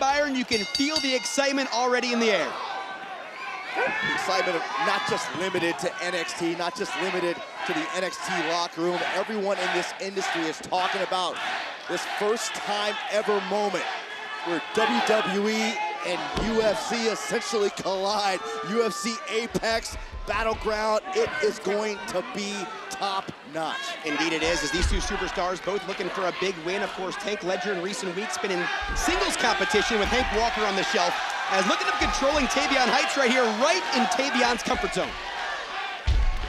Byron, you can feel the excitement already in the air. The excitement not just limited to NXT, not just limited to the NXT locker room. Everyone in this industry is talking about this first time ever moment where WWE and UFC essentially collide. UFC Apex Battleground, it is going to be top notch. Indeed it is, as these two superstars both looking for a big win. Of course, Tank Ledger in recent weeks been in singles competition with Hank Walker on the shelf, as looking at controlling Tavion Heights right here, right in Tavion's comfort zone.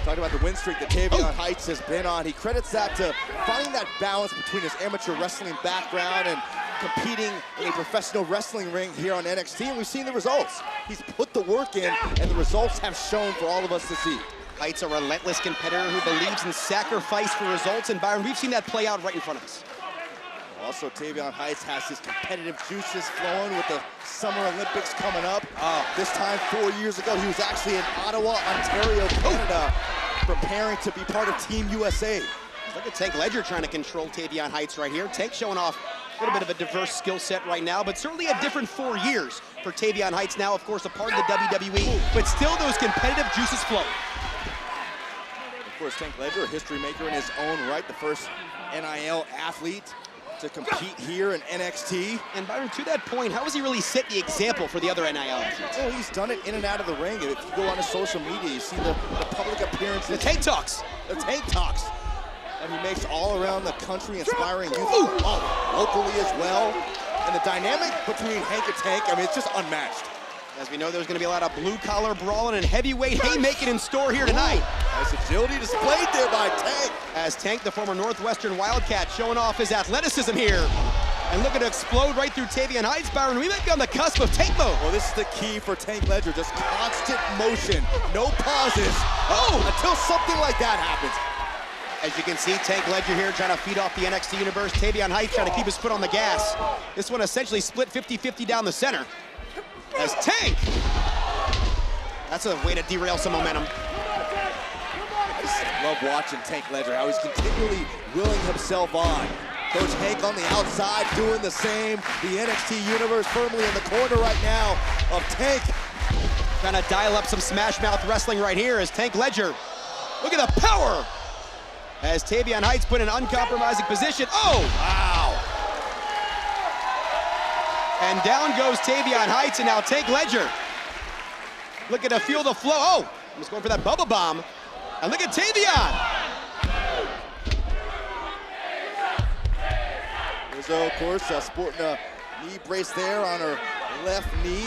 Talking about the win streak that Tavion Heights has been on, he credits that to finding that balance between his amateur wrestling background and competing in a professional wrestling ring here on NXT, and we've seen the results. He's put the work in, and the results have shown for all of us to see. Heights, a relentless competitor who believes in sacrifice for results, and Byron, we've seen that play out right in front of us. Also, Tavion Heights has his competitive juices flowing with the Summer Olympics coming up. This time 4 years ago, he was actually in Ottawa, Ontario, Canada, preparing to be part of Team USA. Look at Tank Ledger trying to control Tavion Heights right here. Tank showing off a little bit of a diverse skill set right now, but certainly a different 4 years for Tavion Heights now, of course, a part of the WWE, but still those competitive juices flow. Of course, Tank Ledger, a history maker in his own right, the first NIL athlete to compete here in NXT. And Byron, to that point, how has he really set the example for the other NIL athletes? Oh, he's done it in and out of the ring. If you go on his social media, you see the public appearances. The Tank Talks. The Tank Talks. And he makes all around the country, inspiring youth locally as well. And the dynamic between Hank and Tank, I mean, it's just unmatched. As we know, there's going to be a lot of blue-collar brawling and heavyweight haymaking in store here tonight. Nice agility displayed there by Tank. As Tank, the former Northwestern Wildcat, showing off his athleticism here. And looking to explode right through Tavion Heights. Byron, we might be on the cusp of tank mode. Well, this is the key for Tank Ledger, just constant motion, no pauses, until something like that happens. As you can see, Tank Ledger here trying to feed off the NXT universe. Tavion Heights trying to keep his foot on the gas. This one essentially split 50-50 down the center. As Tank, that's a way to derail some momentum. I just love watching Tank Ledger, how he's continually willing himself on. Coach Hank on the outside doing the same. The NXT universe firmly in the corner right now of Tank. Trying to dial up some smash mouth wrestling right here as Tank Ledger. Look at the power. As Tavion Heights put in an uncompromising position. Oh! Wow. And down goes Tavion Heights, and now Tank Ledger. Look at the feel the flow. Oh! He's going for that bubble bomb. And look at Tavion. Rizzo, of course, sporting a knee brace there on her left knee.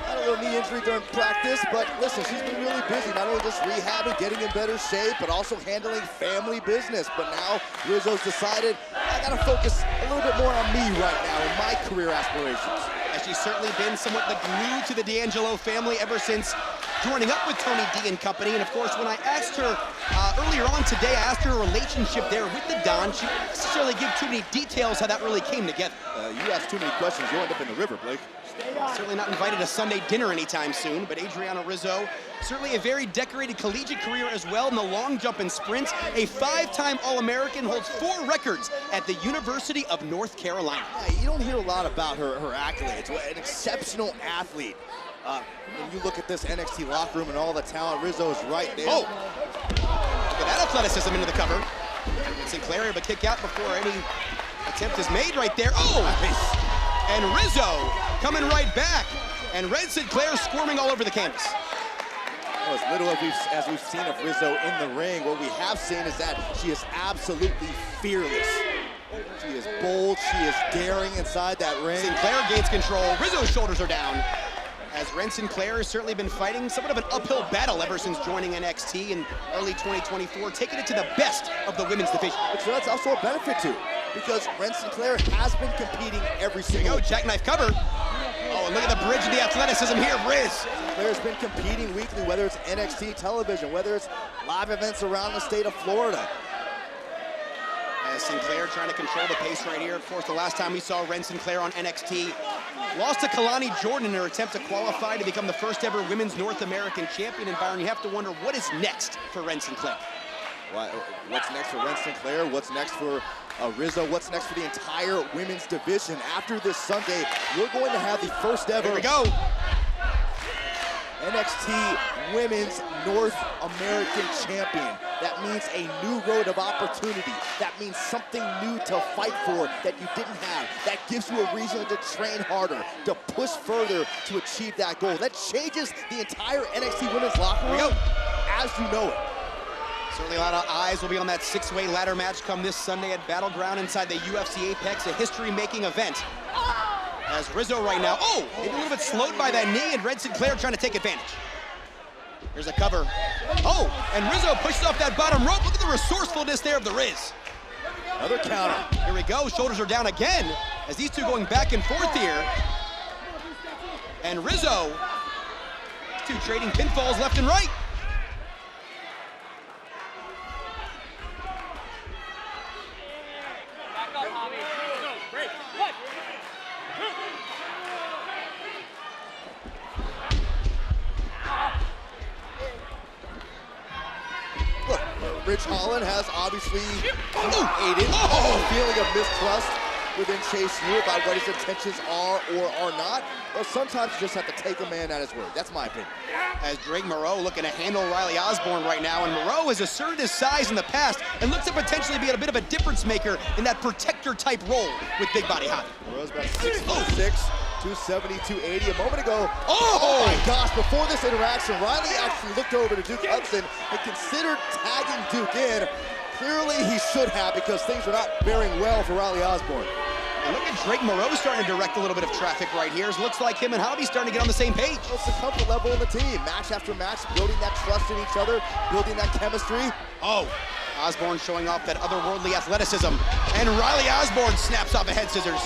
Had a little knee injury during practice, but listen, she's been really busy, not only just rehabbing, getting in better shape, but also handling family business. But now Rizzo's decided, I gotta focus a little bit more on me right now and my career aspirations. As she's certainly been somewhat the glue to the D'Angelo family ever since joining up with Tony D and company. And of course, when I asked her earlier on today, I asked her relationship there with the Don. She didn't necessarily give too many details how that really came together. You ask too many questions, you'll end up in the river, Blake. Certainly not invited to Sunday dinner anytime soon, but Adriana Rizzo, certainly a very decorated collegiate career as well in the long jump and sprints. A 5-time All-American, holds 4 records at the University of North Carolina. Yeah, you don't hear a lot about her accolades. An exceptional athlete. When you look at this NXT locker room and all the talent, Rizzo is right there. Oh! Look at that athleticism into the cover. And Sinclair able to kick out before any attempt is made right there. Oh! Nice. And Rizzo coming right back. And Red Sinclair squirming all over the canvas. Well, as little as we've seen of Rizzo in the ring, what we have seen is that she is absolutely fearless. She is bold, she is daring inside that ring. Sinclair gains control, Rizzo's shoulders are down. As Ren Sinclair has certainly been fighting somewhat of an uphill battle ever since joining NXT in early 2024, taking it to the best of the women's division. So that's also a benefit too, because Ren Sinclair has been competing every single. There you go, jackknife cover. Oh, and look at the bridge of the athleticism here of Riz. Sinclair's been competing weekly, whether it's NXT television, whether it's live events around the state of Florida. As Sinclair trying to control the pace right here. Of course, the last time we saw Ren Sinclair on NXT, lost to Kalani Jordan in her attempt to qualify to become the first ever women's North American champion. And Byron, you have to wonder, what is next for Ren Sinclair? What's next for Ren Sinclair? What's next for Rizzo, what's next for the entire women's division? After this Sunday, we're going to have the first ever Here we go. NXT Women's North American Champion. That means a new road of opportunity. That means something new to fight for that you didn't have. That gives you a reason to train harder, to push further to achieve that goal. That changes the entire NXT Women's locker room as you know it. Certainly a lot of eyes will be on that six-way ladder match come this Sunday at Battleground inside the UFC Apex, a history-making event. As Rizzo right now, maybe a little bit slowed by that knee, and Red Sinclair trying to take advantage. Here's a cover. And Rizzo pushes off that bottom rope. Look at the resourcefulness there of the Riz. Another counter. Here we go, shoulders are down again, as these two going back and forth here. And Rizzo, two trading pinfalls left and right. Look, Ridge Holland has obviously aided a feeling of mistrust within Chase U about what his intentions are or are not. But sometimes you just have to take a man at his word. That's my opinion. As Drake Moreau looking to handle Riley Osborne right now, and Moreau has asserted his size in the past and looks to potentially be a bit of a difference maker in that protector-type role with Big Body Hobby. Moreau's about 6'6", 270, 280. A moment ago, oh my gosh, before this interaction, Riley actually looked over to Duke Hudson and considered tagging Duke in. Clearly he should have, because things are not bearing well for Riley Osborne. And look at Drake Moreau starting to direct a little bit of traffic right here. It looks like him and Hobby starting to get on the same page. Well, it's the comfort level in the team. Match after match, building that trust in each other, building that chemistry. Osborne showing off that otherworldly athleticism. And Riley Osborne snaps off a head scissors.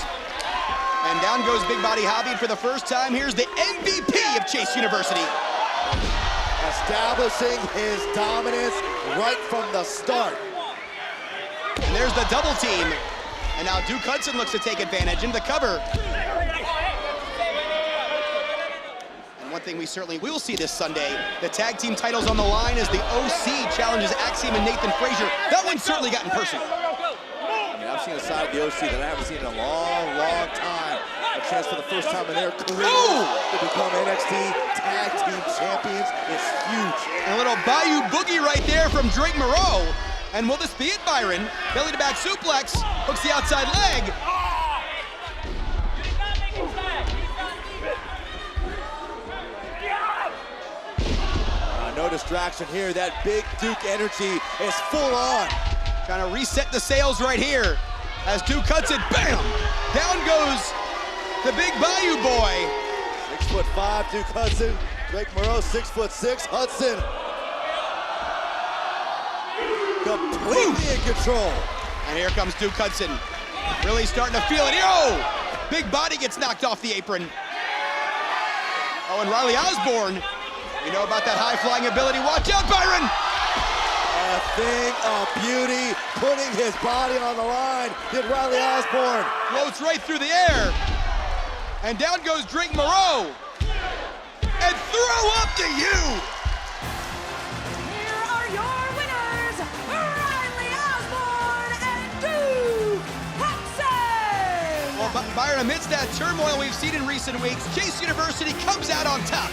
And down goes Big Body Hobby. And for the first time, here's the MVP of Chase University. Establishing his dominance right from the start. And there's the double team. And now Duke Hudson looks to take advantage into the cover. And one thing we certainly will see this Sunday, the tag team titles on the line as the OC challenges Axiom and Nathan Frazier. That one's certainly gotten personal. I mean, I've seen a side of the OC that I haven't seen in a long, long time. A chance for the first time in their career to become NXT Tag Team Champions is huge. And a little Bayou Boogie right there from Drake Moreau. And will this be it, Byron? Belly to back suplex, hooks the outside leg. No distraction here. That big Duke energy is full on. Trying to reset the sails right here. As Duke Hudson, bam! Down goes the big Bayou boy. 6'5", Duke Hudson. Drake Moreau, 6'6". Hudson completely in control. And here comes Duke Hudson. Really starting to feel it. Big body gets knocked off the apron. And Riley Osborne, we know about that high-flying ability. Watch out, Byron! A thing of beauty, putting his body on the line. Did Riley Osborne. Floats right through the air. And down goes Drake Moreau. And throw up to you! Byron, amidst that turmoil we've seen in recent weeks, Chase University comes out on top.